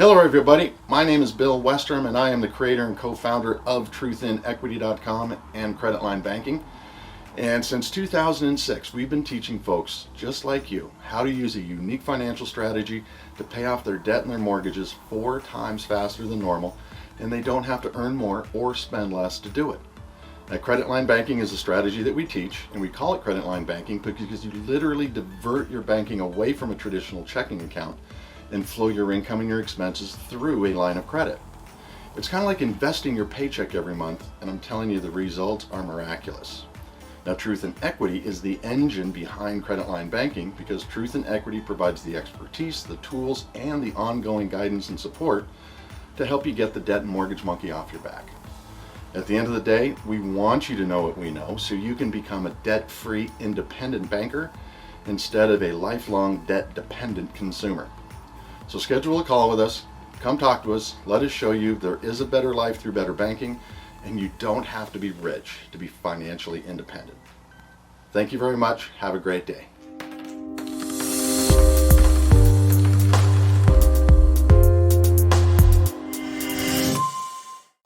Hello everybody, my name is Bill Westrom and I am the creator and co-founder of truthinequity.com and Credit Line Banking. And since 2006, we've been teaching folks just like you how to use a unique financial strategy to pay off their debt and their mortgages 4 times faster than normal, and they don't have to earn more or spend less to do it. Now, Credit Line Banking is a strategy that we teach, and we call it Credit Line Banking because you literally divert your banking away from a traditional checking account and flow your income and your expenses through a line of credit. It's kind of like investing your paycheck every month, and I'm telling you the results are miraculous. Now, Truth and Equity is the engine behind Credit Line Banking because Truth and Equity provides the expertise, the tools, and the ongoing guidance and support to help you get the debt and mortgage monkey off your back. At the end of the day, we want you to know what we know so you can become a debt-free, independent banker instead of a lifelong debt-dependent consumer. So schedule a call with us, come talk to us, let us show you there is a better life through better banking, and you don't have to be rich to be financially independent. Thank you very much. Have a great day.